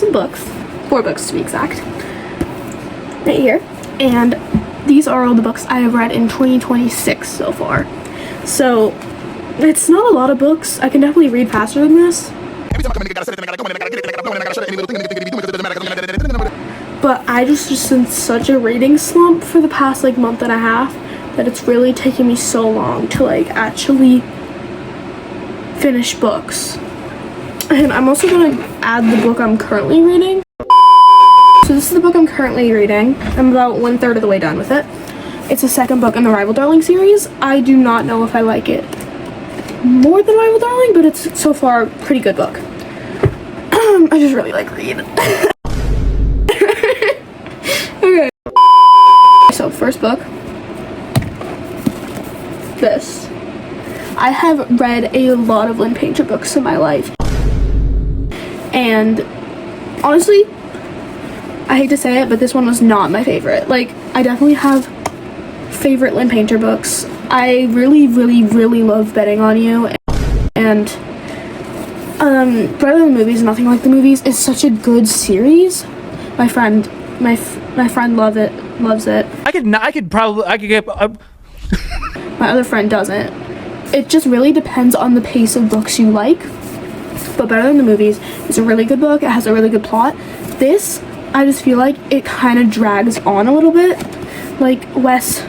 some books, 4 books to be exact, right here, and these are all the books I have read in 2026 so far. So it's not a lot of books. I can definitely read faster than this, but I just in such a reading slump for the past like month and a half that it's really taken me so long to like actually finish books. And I'm also gonna add the book I'm currently reading. So this is the book I'm currently reading. I'm about 1/3 of the way done with it. It's the second book in the Rival Darling series. I do not know if I like it more than Rival Darling, but it's so far a pretty good book. I just really like Read. Okay. So first book. This. I have read a lot of Lynn Painter books in my life. And honestly, I hate to say it, but this one was not my favorite. Like, I definitely have favorite Lynn Painter books. I really, really, really love Betting on You, and Better Than the Movies, Nothing Like the Movies is such a good series. My friend loves it. I could get. My other friend doesn't. It just really depends on the pace of books you like. But Better Than the Movies is a really good book. It has a really good plot. This, I just feel like it kind of drags on a little bit. Like, Wes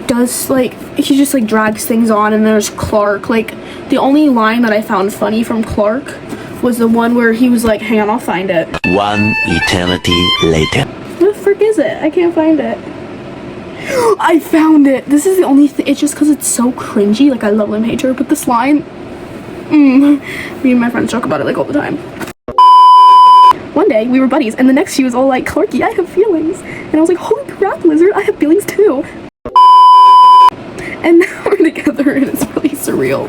does, like, he just, like, drags things on, and there's Clark. Like, the only line that I found funny from Clark was the one where he was like, hang on, I'll find it. 1 eternity later. Where the frick is it? I can't find it. I found it. This is the only thing. It's just because it's so cringy. Like, I love Lynn Painter, but this line, me and my friends joke about it, like, all the time. One day, we were buddies, and the next she was all like, Clarky, I have feelings. And I was like, holy crap, Lizard, I have feelings too. And now we're together, and it's really surreal.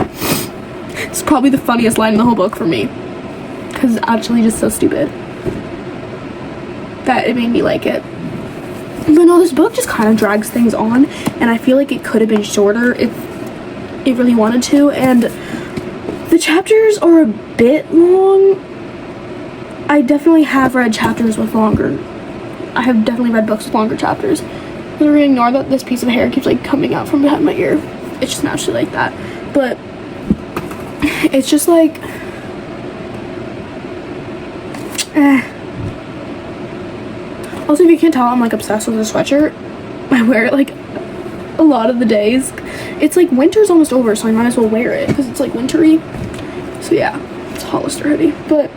It's probably the funniest line in the whole book for me, because it's actually just so stupid that it made me like it. But no, this book just kind of drags things on, and I feel like it could have been shorter if it really wanted to, and the chapters are a bit long. I definitely have read chapters with longer. I have definitely read books with longer chapters. Literally ignore that this piece of hair keeps like coming out from behind my ear. It's just naturally like that. But it's just like Also, if you can't tell, I'm like obsessed with this sweatshirt. I wear it like a lot of the days. It's like winter's almost over, so I might as well wear it because it's like wintry. So yeah, it's Hollister hoodie. But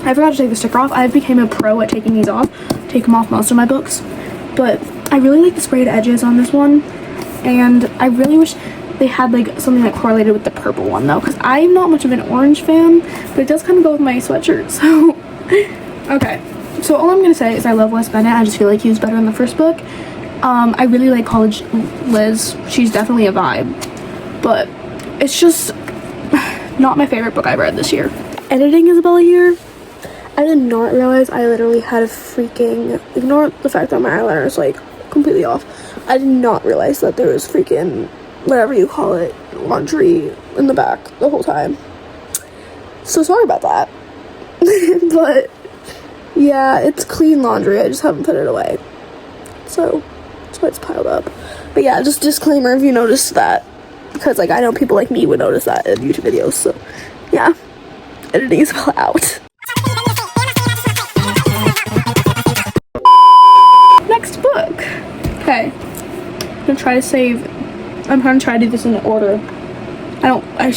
I forgot to take the sticker off. I became a pro at taking these off. Take them off most of my books. But I really like the sprayed edges on this one. And I really wish they had like something that correlated with the purple one though, because I'm not much of an orange fan, but it does kind of go with my sweatshirt. So okay. So all I'm going to say is I love Wes Bennett. I just feel like he was better in the first book. I really like College Liz. She's definitely a vibe. But it's just not my favorite book I read this year. Editing Isabella here. I did not realize I literally had a freaking... Ignore the fact that my eyeliner is like completely off. I did not realize that there was freaking, whatever you call it, laundry in the back the whole time. So sorry about that. But yeah, it's clean laundry. I just haven't put it away. So that's why it's piled up. But yeah, just disclaimer if you noticed that. Because like I know people like me would notice that in YouTube videos. So yeah, editing is all out. Next book. Okay. I'm trying to try to do this in order. I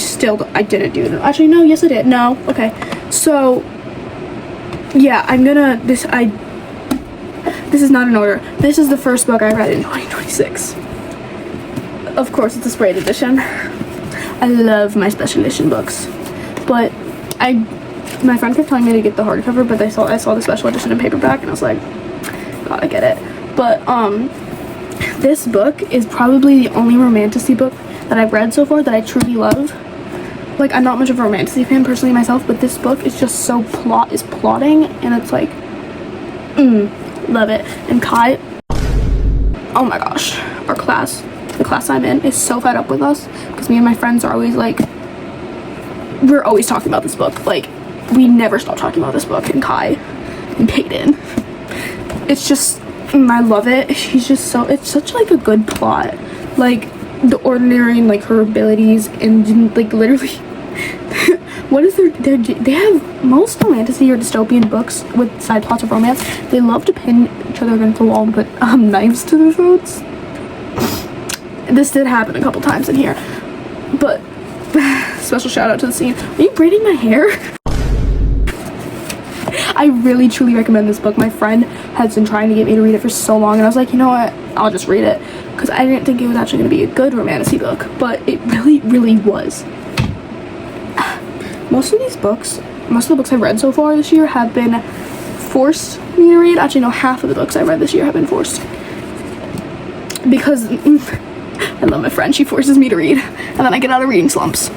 didn't do it. Actually, no, yes I did. No, okay. So, yeah, this is not in order. This is the first book I read in 2026. Of course, it's a sprayed edition. I love my special edition books. But, my friend kept telling me to get the hardcover, but I saw the special edition in paperback, and I was like, gotta get it. But, this book is probably the only romantasy book that I've read so far that I truly love. Like, I'm not much of a romantasy fan personally myself, but this book is just so plotting, and it's like, love it. And Kai, oh my gosh, the class I'm in is so fed up with us, because me and my friends are always like, we're always talking about this book. Like, we never stop talking about this book, and Kai and Peyton. It's just, I love it. She's just so, it's such like a good plot. Like the ordinary and like her abilities and like literally what is they have most fantasy or dystopian books with side plots of romance. They love to pin each other against the wall and put knives to their throats. This did happen a couple times in here, but special shout out to the scene. Are you braiding my hair? I really truly recommend this book. My friend has been trying to get me to read it for so long, and I was like, you know what, I'll just read it, because I didn't think it was actually going to be a good romantic book, but it really was. Most of the books I've read so far this year have been forced me to read. Actually, no, half of the books I read this year have been forced, because I love my friend. She forces me to read, and then I get out of reading slumps.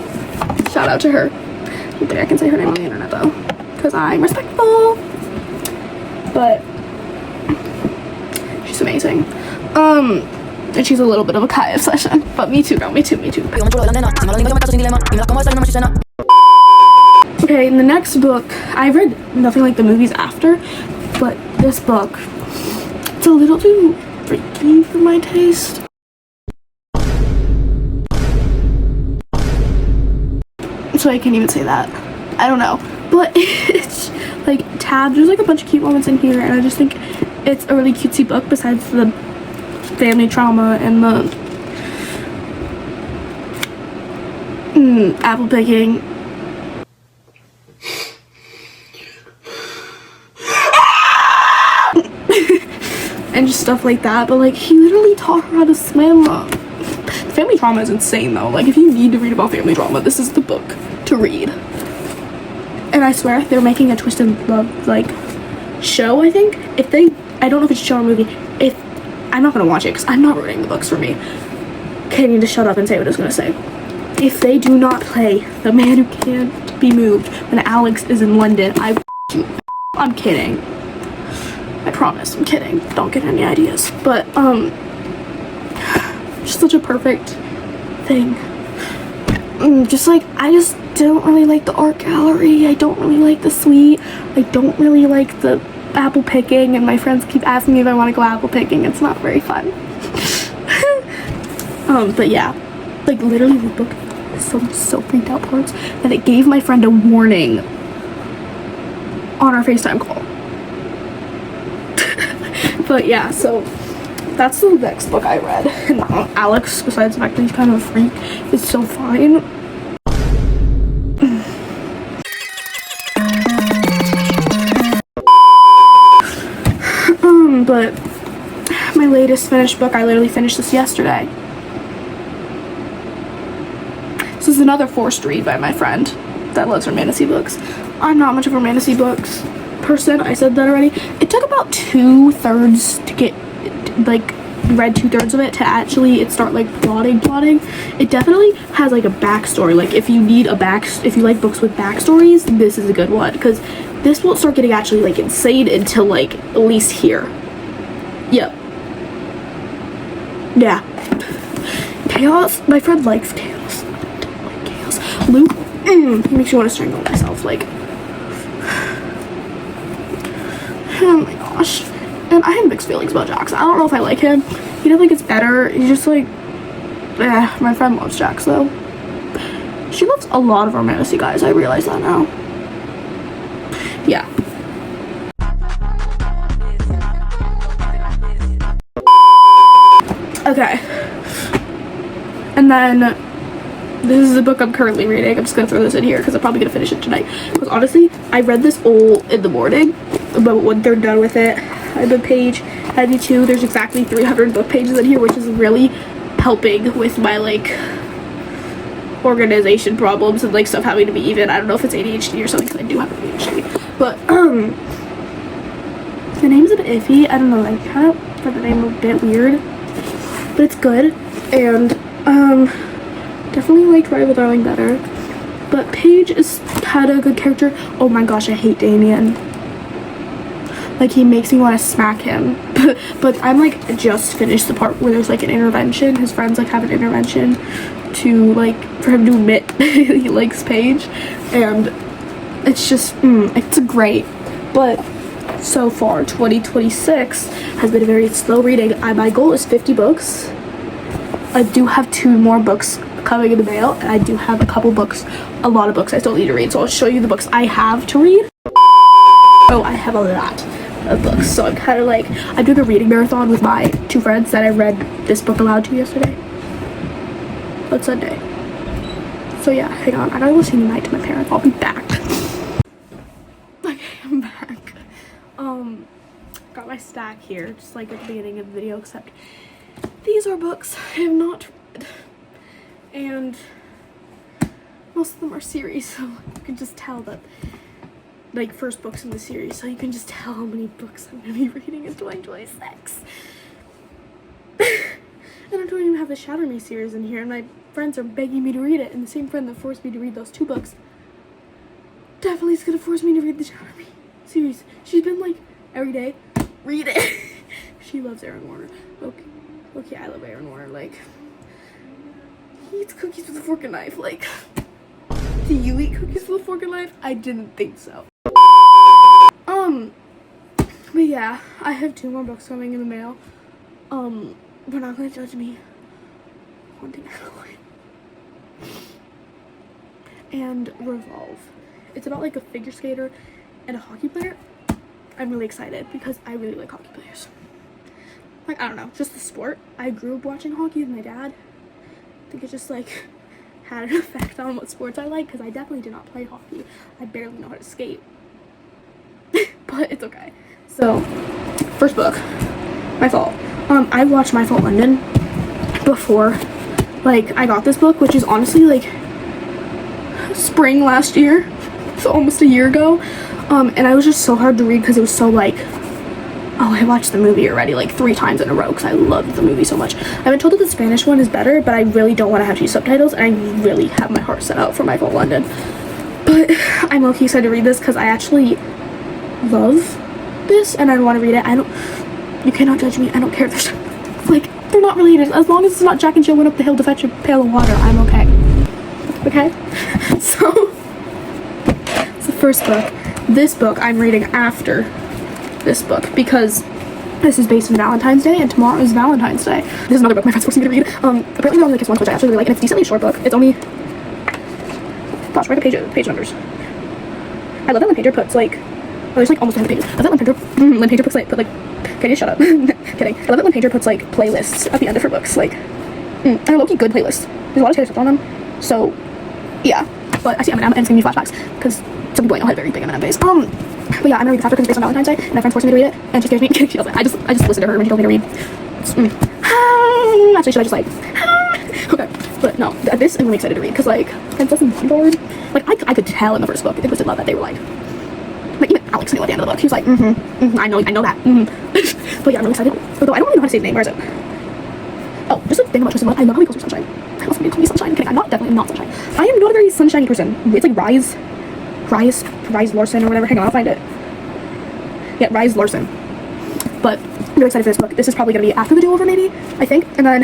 Shout out to her. I don't think I can say her name on the internet though, because I'm respectful. But she's amazing. And she's a little bit of a Kai obsession. But me too, girl. Me too. Okay, in the next book, I read nothing like the movies after, but this book, it's a little too freaky for my taste. So I can't even say that. I don't know. But it's like tabs. There's like a bunch of cute moments in here, and I just think it's a really cutesy book besides the family trauma and the apple picking. And just stuff like that. But like, he literally taught her how to swim. Family trauma is insane though. Like, if you need to read about family trauma, this is the book to read. And I swear they're making a Twisted Love like show. I think I don't know if it's a show or movie. If I'm not gonna watch it because I'm not reading the books for me. Okay, I need to shut up and say what I was gonna say. If they do not play The Man Who Can't Be Moved when Alex is in London, I'm kidding. I promise, I'm kidding. Don't get any ideas. But just such a perfect thing. Just like, I just don't really like the art gallery. I don't really like the suite. I don't really like the apple picking, and my friends keep asking me if I want to go apple picking. It's not very fun. But yeah, like literally the book is so freaked out parts that it gave my friend a warning on our FaceTime call. But yeah, so that's the next book I read. And Alex, besides the fact that he's kind of a freak, is so fine. But my latest finished book, I literally finished this yesterday. This is another forced read by my friend that loves fantasy books. I'm not much of a fantasy books person. I said that already. It took about 2/3 to get like read 2/3 of it to actually start like plotting. It definitely has like a backstory. Like if you need if you like books with backstories, this is a good one, because this won't start getting actually like insane until like at least here. Yep. Yeah. Chaos. My friend likes chaos. I don't like chaos. Luke, he makes me want to strangle myself. Like, oh my gosh. And I have mixed feelings about Jax. I don't know if I like him. He definitely gets better. He's just like, my friend loves Jax though. She loves a lot of our fantasy guys. I realize that now. Yeah. Okay. And then this is the book I'm currently reading. I'm just gonna throw this in here because I'm probably gonna finish it tonight. Because honestly, I read this all in the morning, but when they're done with it, I'm a page 92. There's exactly 300 book pages in here, which is really helping with my like organization problems and like stuff having to be even. I don't know if it's ADHD or something, because I do have ADHD. But the name's a bit iffy. I don't know, I kind of find the name a bit weird, but it's good. And definitely liked Rival Darling better, but Paige is kind of a good character. Oh my gosh, I hate Damien. Like, he makes me want to smack him. But I'm like just finished the part where there's like an intervention. His friends like have an intervention to like for him to admit he likes Paige, and it's just, it's great. But so far, 2026 has been a very slow reading. My goal is 50 books. I do have 2 more books coming in the mail, and I do have a lot of books I still need to read. So I'll show you the books I have to read. Oh, I have a lot of books. So I'm kind of like, I'm doing a reading marathon with my 2 friends that I read this book aloud to yesterday. On Sunday. So yeah, hang on. I gotta go sing goodnight to my parents. I'll be back. Okay, I'm back. Got my stack here, just like at the beginning of the video, except these are books I have not read. And most of them are series, so you can just tell that, like, first books in the series, so you can just tell how many books I'm gonna be reading in 2026. And I don't even have the Shatter Me series in here, and my friends are begging me to read it, and the same friend that forced me to read those 2 books definitely is gonna force me to read the Shatter Me series. She's been like, every day, read it. She loves Aaron Warner. Okay, I love Aaron Warner. Like, he eats cookies with a fork and knife. Like, do you eat cookies with a fork and knife? I didn't think so. But yeah, I have 2 more books coming in the mail. They're not gonna judge me. Haunting Halloween. And Revolve. It's about like a figure skater and a hockey player. I'm really excited because I really like hockey players. Like, I don't know, just the sport. I grew up watching hockey with my dad. I think it just like had an effect on what sports I like, because I definitely did not play hockey. I barely know how to skate. But it's okay. So, first book, My Fault. I watched My Fault London before, like, I got this book, which is honestly like spring last year, so almost a year ago. And I was just so hard to read because it was so like, oh, I watched the movie already like 3 times in a row because I loved the movie so much. I've been told that the Spanish one is better, but I really don't want to have to use subtitles, and I really have my heart set out for My Fault London. But I'm low-key excited to read this because I actually love this, and I want to read it. You cannot judge me. I don't care if there's, like, they're not related. As long as it's not Jack and Jill went up the hill to fetch a pail of water, I'm okay. Okay? So, it's the first book. This book I'm reading after this book because this is based on Valentine's Day, and tomorrow is Valentine's Day. This is another book my friends forced me to read. Apparently Only Kiss Once, which I actually really like, and it's a decently short book. It's only, gosh, where are the page numbers? I love that Lynn Painter puts like, oh, there's like almost 100 pages. I love that Lynn Painter puts like, can you shut up? Kidding. I love that Lynn Painter puts like playlists at the end of her books, like, and they're low-key good playlists. There's a lot of Taylor Swift on them, so yeah. But I see Eminem, and it's giving me flashbacks because some people I know had very big Eminem days. But yeah, I'm gonna read this after because it's based on Valentine's Day, and my friends forced me to read it, and she scares me. She doesn't. I just listened to her when she told me to read. Actually, should I just like? Okay, but no, this I'm really excited to read because like Princess and Bondord, like I could tell in the first book in Twisted Love that they were like even Alex knew at the end of the book. He was like, I know that. But yeah, I'm really excited. Although I don't really know how to say his name. Where is it? Oh, just a thing about Twisted Love. I love how he calls her Sunshine. I love how he calls me Sunshine. I'm kidding. I'm definitely not Sunshine. I am not a very sunshiny person. It's like Rise Larson or whatever. Hang on, I'll find it. Yeah, Rise Larson. But I'm really excited for this book. This is probably going to be after the do-over, maybe, I think. And then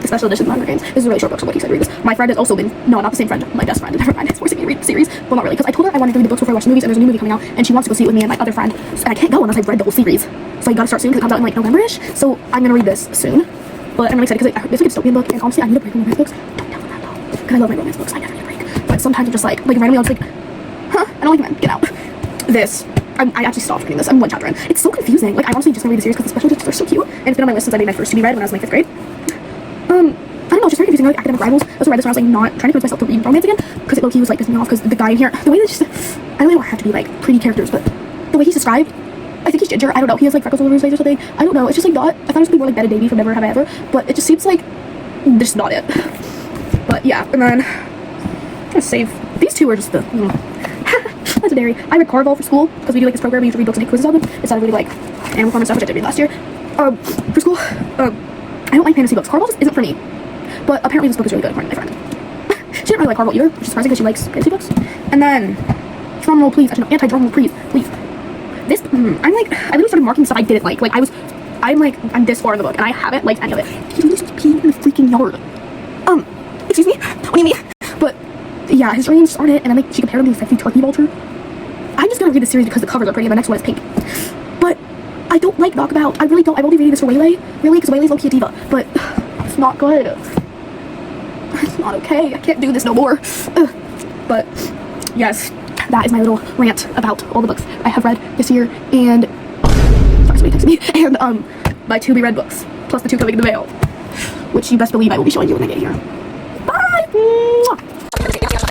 the special edition of Hunger Games. This is a really short book, so what you said to read this. My friend has also been, no, not the same friend, my best friend, a different friend, is forcing me to read the series. Well, not really, because I told her I wanted to read the books before I watched the movies, and there's a new movie coming out, and she wants to go see it with me and my other friend. And I can't go unless I've read the whole series. So I gotta start soon because it comes out in like November-ish. So I'm gonna read this soon. But I'm really excited because it's like a dystopian book, and honestly, I need a break from romance books. Don't tell them that though, because I love my romance books. I never need a break. But sometimes I'm just like randomly I'll just like, I don't like men, get out. This, I actually stopped reading this. I'm 1 chapter in. It's so confusing. Like, I honestly just gonna read the series because the special editions are so cute, and it's been on my list since I made my first to be read when I was in like 5th grade. I don't know, it's just very confusing. Like academic rivals. I also read this when I was like not trying to convince myself to read romance again because it low-key was like pissing me off because the guy in here, the way that just, I don't have to be like pretty characters, but the way he's described, I think he's ginger. I don't know. He has like freckles all over his face or something. I don't know. It's just like not. I thought it was gonna be more like Bette Davy from Never Have I Ever, but it just seems like just not it. But yeah, and then I'm gonna save these 2 are just the legendary. I read Carvel for school because we do like this program. We used to read books and take quizzes on them instead of really like animal farm and stuff, which I did read last year. For school, I don't like fantasy books. Carvel just isn't for me. But apparently this book is really good according to my friend. She didn't really like Carvel either, which is surprising because she likes fantasy books. And then drum roll please. Actually, no, anti-drum roll please. This, I'm like, I literally started marking stuff I didn't like. Like, I'm this far in the book, and I haven't liked any of it. He really starts peeing in the freaking yard. Excuse me? What do you mean? But yeah, his dreams aren't it, and then like she compared him to a sexy turkey vulture. I'm just gonna read the series because the covers are pretty and the next one is pink. But I don't like Knockabout. I really don't. I won't be reading this for Waylay, really, because Waylay's low-key a diva. But it's not good. It's not okay. I can't do this no more. But yes, that is my little rant about all the books I have read this year, and sorry, somebody texted me, and my to be read books, plus the 2 coming in the mail, which you best believe I will be showing you when I get here.